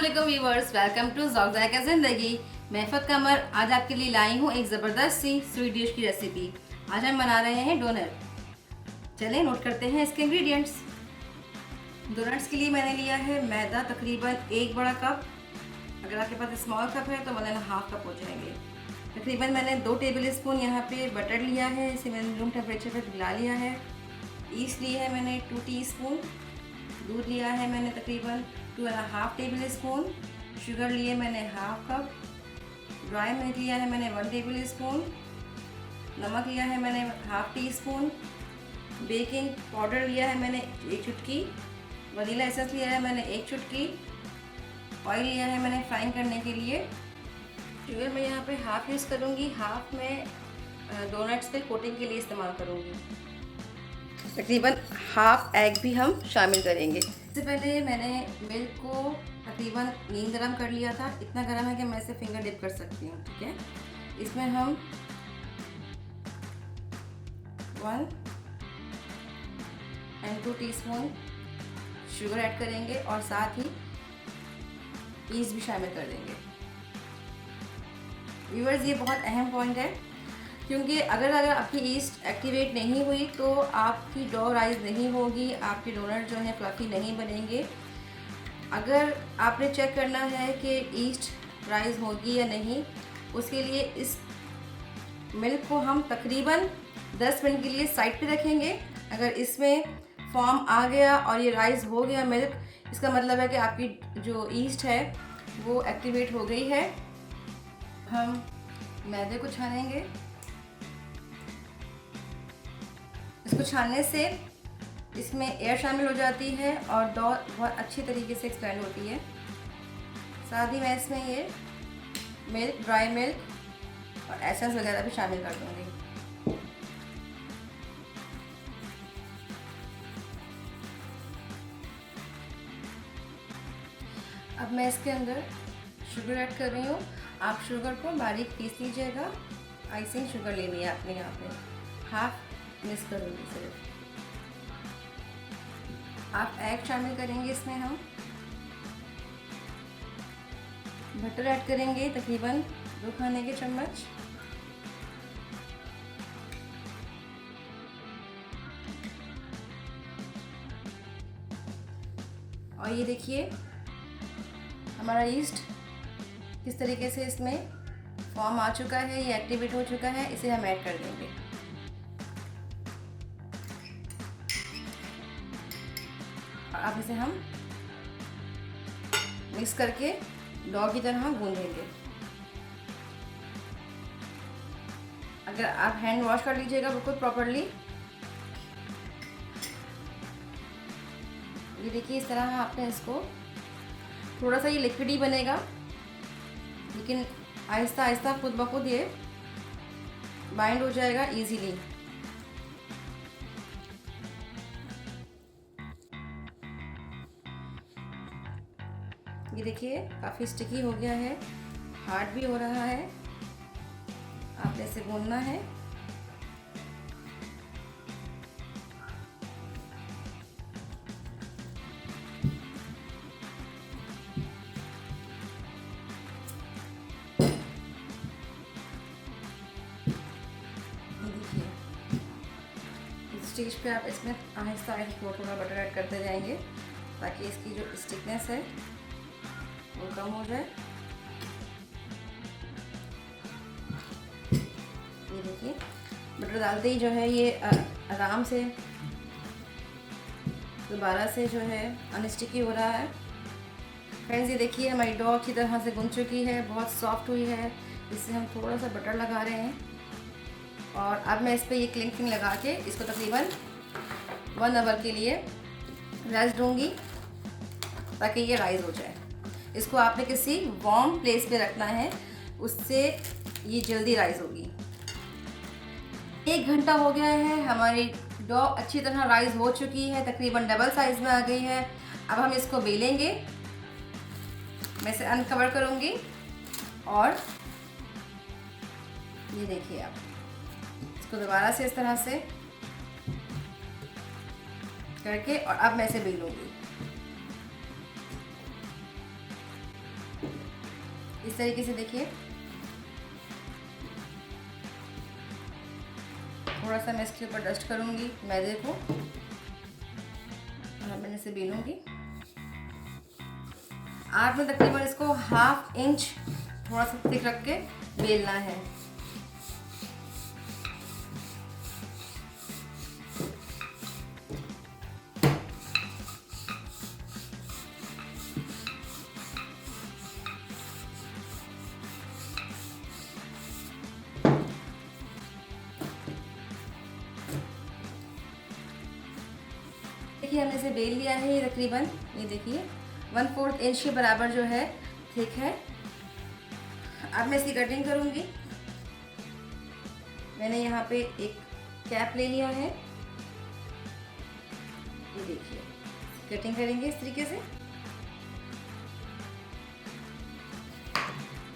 वालेकुम viewers, welcome to ज़ौक़-ज़ायक़ा ज़िंदगी। मैं फ़त कमर आज आपके लिए लाई हूँ एक ज़बरदस्त सी स्वीट डिश की रेसिपी। आज हम बना रहे हैं डोनट। चलें नोट करते हैं इसके इंग्रेडिएंट्स। डोनट्स के लिए मैंने लिया है मैदा तकरीबन 1 बड़ा कप। अगर आपके पास स्मॉल कप है तो 1.5 कप हो जाएंगे। तकरीबन मैंने 2 टेबल स्पून यहाँ पे बटर लिया है, इसे मैंने रूम टेम्परेचर पर पिघला लिया है। ईस्ट लिया है मैंने 2 टीस्पून। दूध लिया है मैंने तकरीबन 2.5 टेबल स्पून। शुगर लिए मैंने 1/2 कप। ड्राई मिल्क लिया है मैंने 1 टेबल स्पून। नमक लिया है मैंने 1/2 टीस्पून। बेकिंग पाउडर लिया है मैंने 1 चुटकी। वनीला एसेंस लिया है मैंने 1 चुटकी। ऑयल लिया है मैंने फ्राइंग करने के लिए। शुगर मैं यहाँ पे हाफ यूज़ करूँगी, हाफ मैं डोनट्स पे कोटिंग के लिए इस्तेमाल करूँगी। तकरीबन हाफ एग भी हम शामिल करेंगे। इससे पहले मैंने मिल्क को तकरीबन नीम गरम कर लिया था, इतना गरम है कि मैं इसे फिंगर डिप कर सकती हूँ। ठीक है, इसमें हम 1 और 2 टीस्पून शुगर ऐड करेंगे और साथ ही ईस्ट भी शामिल कर देंगे। व्यूअर्स, ये बहुत अहम पॉइंट है क्योंकि अगर आपकी ईस्ट एक्टिवेट नहीं हुई तो आपकी डो राइज नहीं होगी, आपके डोनट जो है फ्लफी नहीं बनेंगे। अगर आपने चेक करना है कि ईस्ट राइज होगी या नहीं, उसके लिए इस मिल्क को हम तकरीबन 10 मिनट के लिए साइड पे रखेंगे। अगर इसमें फॉर्म आ गया और ये राइज हो गया मिल्क, इसका मतलब है कि आपकी जो ईस्ट है वो एक्टिवेट हो गई है। हम मैदे को छानेंगे। इसको छानने से इसमें एयर शामिल हो जाती है और डो बहुत अच्छी तरीके से एक्सपेंड होती है। साथ ही मैं इसमें ये मिल्क, ड्राई मिल्क और एसेंस वगैरह भी शामिल कर दूँगी। अब मैं इसके अंदर शुगर ऐड कर रही हूँ। आप शुगर को बारीक पीस लीजिएगा। आइसिंग शुगर लेनी है आपने यहाँ पे, हाफ मिक्स करूँगी सिर्फ। आप एग शामिल करेंगे इसमें। हम बटर ऐड करेंगे तकरीबन 2 खाने के चम्मच। और ये देखिए हमारा ईस्ट किस तरीके से इसमें फॉर्म आ चुका है, ये एक्टिवेट हो चुका है। इसे हम ऐड कर देंगे। अब इसे हम मिक्स करके डो की तरह गूंदेंगे। अगर आप हैंड वॉश कर लीजिएगा बिल्कुल प्रॉपरली। ये देखिए इस तरह आपने इसको, थोड़ा सा ये लिक्विड ही बनेगा लेकिन आहिस्ता आहिस्ता खुद ब खुद ये बाइंड हो जाएगा इजीली। ये देखिए काफ़ी स्टिकी हो गया है, हार्ड भी हो रहा है। आपने इसे गूंदना है। ये देखिए इस स्टेज पे आप इसमें आहिस्ता आहिस्ता थोड़ा थोड़ा बटर ऐड करते जाएंगे ताकि इसकी जो स्टिकनेस है वो कम हो जाए। ये देखिए बटर डालते ही जो है ये आराम से दोबारा से जो है अनस्टिकी हो रहा है। फ्रेंड्स, ये देखिए हमारी डो अच्छी तरह से गूंद चुकी है, बहुत सॉफ्ट हुई है। इससे हम थोड़ा सा बटर लगा रहे हैं और अब मैं इस पर ये क्लिंकिंग लगा के इसको तकरीबन 1 आवर के लिए रेस्ट दूँगी ताकि ये राइज हो जाए। इसको आपने किसी वार्म प्लेस पे रखना है, उससे ये जल्दी राइज होगी। 1 घंटा हो गया है, हमारी डो अच्छी तरह राइज हो चुकी है, तकरीबन डबल साइज में आ गई है। अब हम इसको बेलेंगे। मैं इसे अनकवर करूँगी और ये देखिए आप इसको दोबारा से इस तरह से करके और अब मैं इसे बेलूँगी। तरीके से देखिए। थोड़ा सा मैं इसके ऊपर डस्ट करूँगी मैदे को और मैंने इसे बेलूँगी। आपने तकरीबन इसको 1/2 इंच थोड़ा सा थिक रख के बेलना है। देखिए हमने इसे बेल लिया है, ये तकरीबन ये देखिए 1/4 इंच के बराबर जो है थिक है। अब मैं इसकी कटिंग करूँगी। मैंने यहाँ पे एक कैप ले लिया है, ये देखिए कटिंग करेंगे इस तरीके से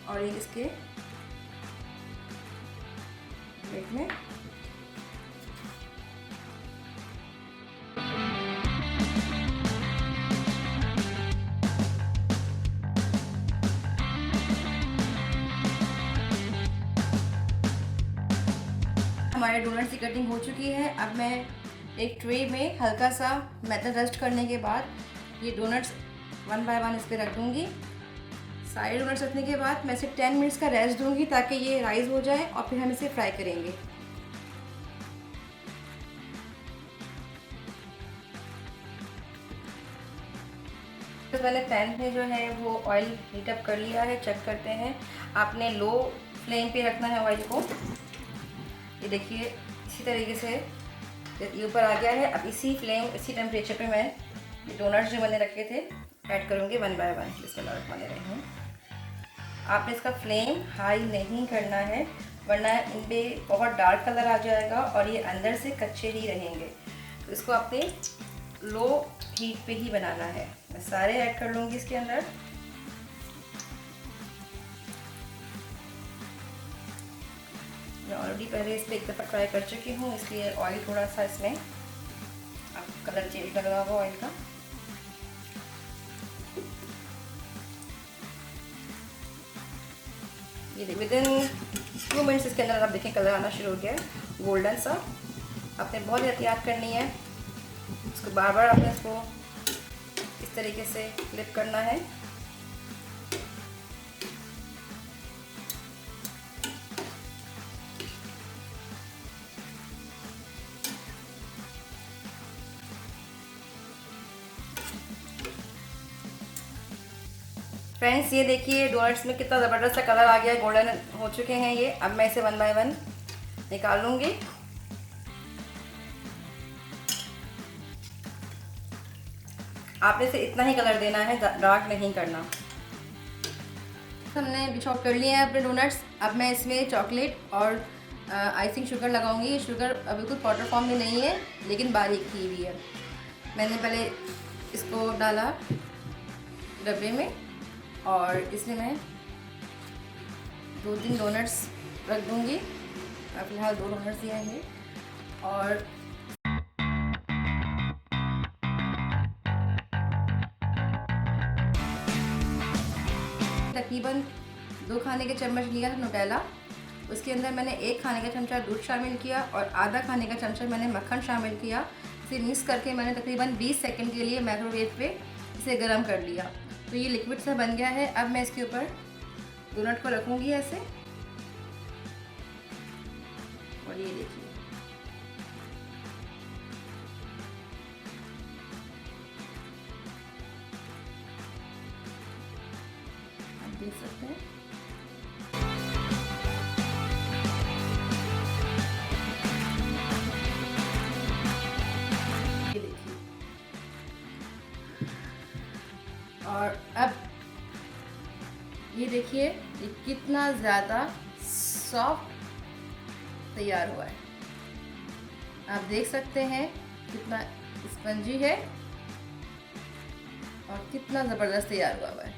और ये इसके प्लेट में हमारे डोनट्स की कटिंग हो चुकी है। अब मैं एक ट्रे में हल्का सा मैदा डस्ट करने के बाद ये डोनट्स 1 बाय 1 इस पर रख दूँगी। सारे डोनट्स रखने के बाद मैं इसे 10 मिनट्स का रेस्ट दूँगी ताकि ये राइज हो जाए और फिर हम इसे फ्राई करेंगे। तो मैंने पैन में जो है वो ऑयल हीटअप कर लिया है। चेक करते हैं, आपने लो फ्लेम पे रखना है ऑयल को। ये देखिए इसी तरीके से ये ऊपर आ गया है। अब इसी टेम्परेचर पे मैं ये डोनट्स जो मैंने रखे थे ऐड करूँगी 1 बाय 1। बिस्मिल्लाह रहमान रहीम। आपने इसका फ्लेम हाई नहीं करना है वरना इन पे बहुत डार्क कलर आ जाएगा और ये अंदर से कच्चे ही रहेंगे। तो इसको आपने लो हीट पे ही बनाना है। मैं सारे ऐड कर लूँगी इसके अंदर। मैं ऑलरेडी पहले इस पर एक दफ़ा ट्राई कर चुकी हूँ, इसलिए ऑयल थोड़ा सा इसमें अब कलर चेंज लग रहा होगा ऑयल का। ये विदिन 2 मिनट्स इसके अंदर आप देखें कलर आना शुरू हो गया है गोल्डन सा। आपने बहुत एहतियात करनी है, इसको बार बार आपने इसको इस तरीके से फ्लिप करना है। फ्रेंड्स ये देखिए डोनट्स में कितना ज़बरदस्त सा कलर आ गया है, गोल्डन हो चुके हैं ये। अब मैं इसे 1 बाय 1 निकाल लूँगी। आपने इसे इतना ही कलर देना है, डार्क नहीं करना। हमने चॉप कर लिए हैं अपने डोनट्स। अब मैं इसमें चॉकलेट और आइसिंग शुगर लगाऊंगी। ये शुगर बिल्कुल पाउडर फॉर्म में नहीं है लेकिन बारीक की हुई है। मैंने पहले इसको डाला डब्बे में और इसमें मैं 2-3 डोनट्स रख दूँगी। फिलहाल 2 डोनट्स दिए हैं और तकरीबन 2 खाने के चम्मच लिया था न्यूटेला। उसके अंदर मैंने 1 खाने का चमचा दूध शामिल किया और आधा खाने का चमचा मैंने मक्खन शामिल किया। इसे मिक्स करके मैंने तकरीबन 20 सेकंड के लिए माइक्रोवेव पे इसे गर्म कर लिया। तो ये लिक्विड सा बन गया है। अब मैं इसके ऊपर डोनट को रखूँगी ऐसे और ये देखिए आप देख सकते हैं। ये देखिए और अब ये देखिए ये कितना ज़्यादा सॉफ्ट तैयार हुआ है। आप देख सकते हैं कितना स्पंजी है और कितना ज़बरदस्त तैयार हुआ है।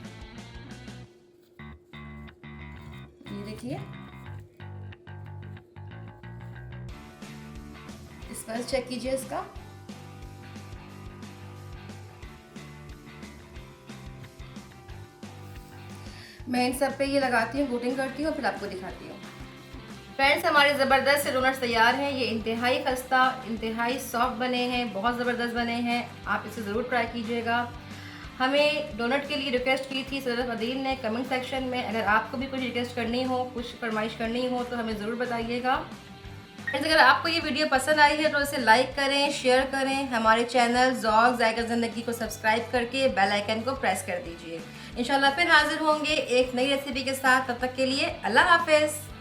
ये देखिए स्पंज चेक कीजिए इसका। मैं इन सब पे ये लगाती हूँ, कोटिंग करती हूँ, फिर आपको दिखाती हूँ। फ्रेंड्स, हमारे ज़बरदस्त से डोनट्स तैयार हैं। ये इंतहाई खस्ता, इंतहाई सॉफ्ट बने हैं, बहुत ज़बरदस्त बने हैं। आप इसे ज़रूर ट्राई कीजिएगा। हमें डोनट के लिए रिक्वेस्ट की थी सदर अदील ने कमेंट सेक्शन में। अगर आपको भी कुछ रिक्वेस्ट करनी हो, कुछ फरमाइश करनी हो तो हमें ज़रूर बताइएगा। फ्रेंड्स, अगर आपको ये वीडियो पसंद आई है तो इसे लाइक करें, शेयर करें। हमारे चैनल ज़ौक़ ज़ायक़ा ज़िंदगी को सब्सक्राइब करके बेल आइकन को प्रेस कर दीजिए। इंशाल्लाह फिर हाजिर होंगे एक नई रेसिपी के साथ। तब तक के लिए अल्लाह हाफ़िज़।